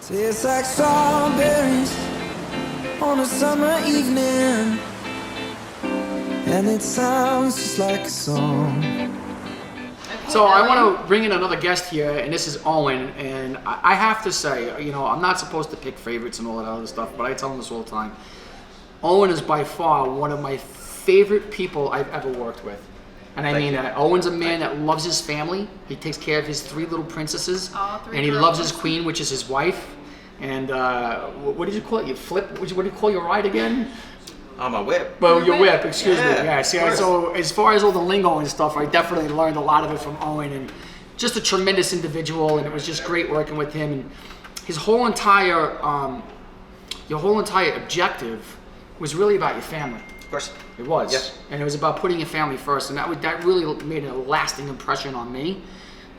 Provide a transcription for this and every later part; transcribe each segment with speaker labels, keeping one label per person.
Speaker 1: Tastes like strawberries on a summer evening, and it sounds just like a song.
Speaker 2: So I want to bring in another guest here, and this is Owen. And I have to say, you know, I'm not supposed to pick favorites and all that other stuff, but I tell him this all the time. Owen is by far one of my favorite people I've ever worked with. And I mean that. Owen's a man that loves his family. He takes care of his 3 little princesses. And he loves his queen, which is his wife. And what did you call it? You flip? What do you call your ride again?
Speaker 3: My whip.
Speaker 2: Well, your whip, excuse me. Yeah, see,
Speaker 3: course.
Speaker 2: so as far as all the lingo and stuff, I definitely learned a lot of it from Owen, and just a tremendous individual, and it was just great working with him. And his whole entire, your whole entire objective was really about your family.
Speaker 3: Of course.
Speaker 2: It was.
Speaker 3: Yes.
Speaker 2: And it was about putting your family first, and that really made a lasting impression on me.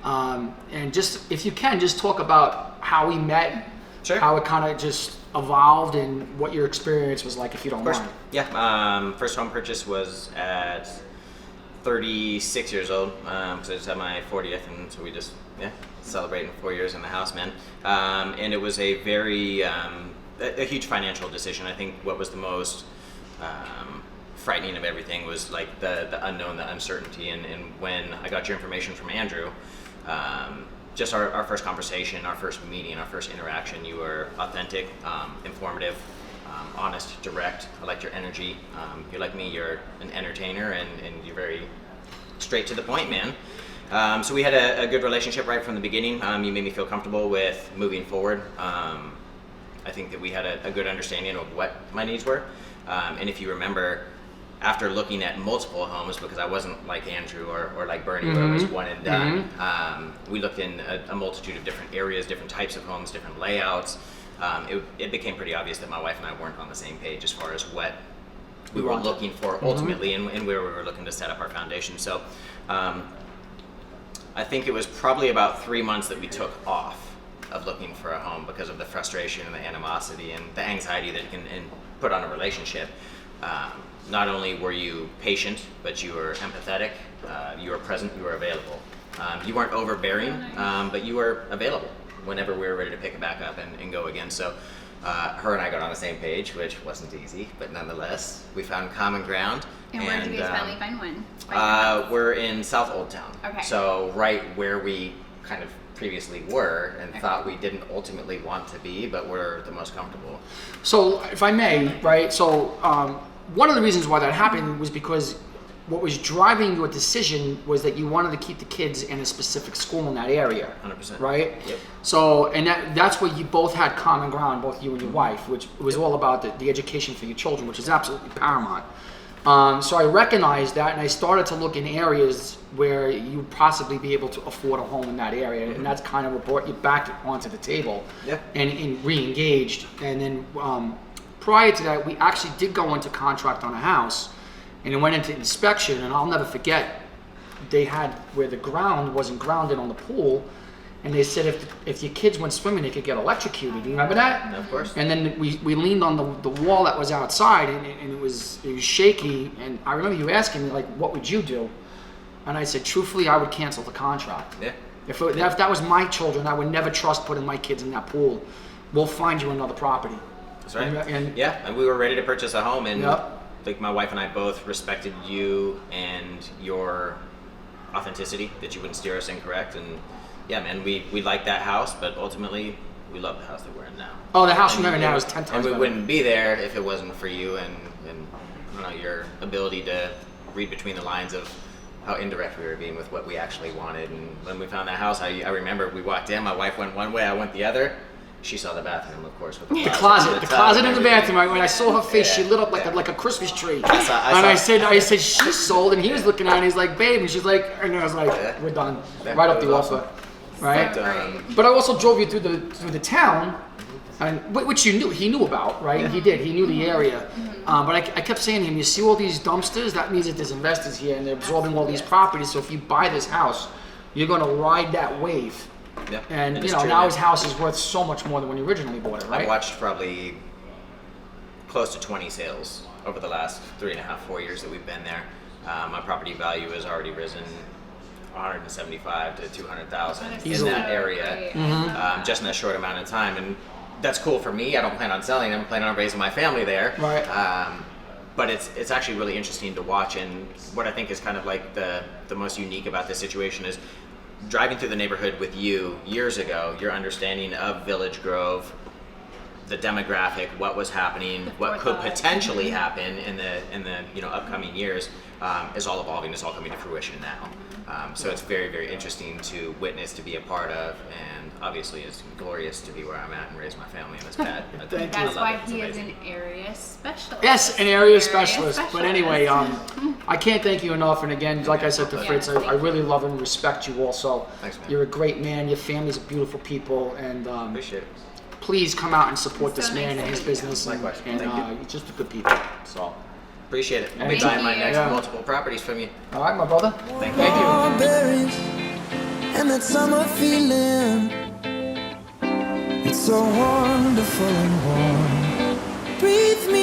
Speaker 2: And just, if you can, just talk about how we met,
Speaker 3: Sure.
Speaker 2: how it kind of just evolved, and what your experience was like, if you don't mind.
Speaker 3: Yeah. First home purchase was at 36 years old, because I just had my 40th, and so we just celebrating 4 years in the house, man. And it was a very a huge financial decision. I think what was the most frightening of everything was like the unknown, the uncertainty, and when I got your information from Andrew. Just our first conversation, our first meeting, our first interaction, you were authentic, informative, honest, direct. I liked your energy. You're like me, you're an entertainer, and you're very straight to the point, man. So we had a good relationship right from the beginning. You made me feel comfortable with moving forward. I think that we had a good understanding of what my needs were. And if you remember, after looking at multiple homes, because I wasn't like Andrew or like Bernie, where it was one and done, we looked in a multitude of different areas, different types of homes, different layouts. It became pretty obvious that my wife and I weren't on the same page as far as what we were looking for ultimately, and where we were looking to set up our foundation. So I think it was probably about 3 months that we took off of looking for a home because of the frustration and the animosity and the anxiety that you can put on a relationship. Not only were you patient, but you were empathetic, you were present, you were available. You weren't overbearing, but you were available whenever we were ready to pick it back up and go again. So her and I got on the same page, which wasn't easy, but nonetheless, we found common ground.
Speaker 4: And where did you guys finally find one?
Speaker 3: We're in South Oldtown.
Speaker 4: Okay.
Speaker 3: So right where we kind of previously were and thought we didn't ultimately want to be, but we're the most comfortable.
Speaker 2: So, if I may, right? So, one of the reasons why that happened was because what was driving your decision was that you wanted to keep the kids in a specific school in that area.
Speaker 3: 100%.
Speaker 2: Right?
Speaker 3: Yep.
Speaker 2: So, and that's where you both had common ground, both you and your wife, which was all about the education for your children, which is absolutely paramount. So I recognized that, and I started to look in areas where you'd possibly be able to afford a home in that area, and that's kind of what brought you back onto the table and re-engaged. And then prior to that, we actually did go into contract on a house, and it went into inspection, and I'll never forget, they had where the ground wasn't grounded on the pool, and they said if your kids went swimming, they could get electrocuted. Do you remember that?
Speaker 3: Of course.
Speaker 2: And then we leaned on the wall that was outside, and it was shaky. And I remember you asking me, like, what would you do? And I said, truthfully, I would cancel the contract.
Speaker 3: Yeah.
Speaker 2: If that was my children, I would never trust putting my kids in that pool. We'll find you another property.
Speaker 3: That's right.
Speaker 2: And
Speaker 3: we were ready to purchase a home, and
Speaker 2: Yep.
Speaker 3: like my wife and I both respected you and your authenticity, that you wouldn't steer us incorrect. And yeah, man, we liked that house, but ultimately we love the house that we're in now.
Speaker 2: Oh, the house we're in now is 10 times
Speaker 3: And we
Speaker 2: better.
Speaker 3: wouldn't be there if it wasn't for you and I don't know, your ability to read between the lines of how indirect we were being with what we actually wanted. And when we found that house, I remember we walked in, my wife went one way, I went the other. She saw the bathroom, of course, with the
Speaker 2: closet in the bathroom.
Speaker 3: Right?
Speaker 2: When I saw her face, she lit up like a Christmas tree.
Speaker 3: I
Speaker 2: said, she's sold, and he was looking at it, and he's like, babe, and she's like, and I was like, we're done, right up the offer, right? But I also drove you through the town, and which he knew about, right?
Speaker 3: Yeah.
Speaker 2: He knew the area. But I kept saying to him, you see all these dumpsters? That means that there's investors here, and they're absorbing all these properties. So if you buy this house, you're going to ride that wave.
Speaker 3: Yeah.
Speaker 2: And you know, now his house is worth so much more than when you originally bought it, right?
Speaker 3: I've watched probably close to 20 sales over the last 3.5, 4 years that we've been there. My property value has already risen 175 to 200,000 in that area, just in a short amount of time. And that's cool for me. I don't plan on selling. I'm planning on raising my family there.
Speaker 2: Right.
Speaker 3: But it's actually really interesting to watch, and what I think is kind of like the most unique about this situation is driving through the neighborhood with you years ago, your understanding of Village Grove, the demographic, what was happening, what could potentially happen in the upcoming years, is all evolving. It's all coming to fruition now. So it's very, very interesting to witness, to be a part of, and obviously it's glorious to be where I'm at and raise my family in this pad.
Speaker 4: That's why he is an area specialist.
Speaker 2: Yes, an area specialist. But anyway, I can't thank you enough. And again, like I said to Fritz, I really love and respect you also.
Speaker 3: Thanks, man.
Speaker 2: You're a great man. Your family's a beautiful people. And
Speaker 3: Appreciate it.
Speaker 2: please come out and support this
Speaker 4: So
Speaker 2: man
Speaker 4: nice
Speaker 2: and his
Speaker 4: to meet you.
Speaker 2: business.
Speaker 3: Likewise.
Speaker 2: And
Speaker 3: Thank you.
Speaker 2: you're just a good people. So,
Speaker 3: Appreciate it. I'll be
Speaker 2: Anytime.
Speaker 3: buying my next
Speaker 2: Yeah.
Speaker 3: multiple properties from you.
Speaker 2: all right, my brother.
Speaker 3: Thank
Speaker 2: Thank you.
Speaker 1: Strawberries and that summer feeling. It's so wonderful and warm. Breathe me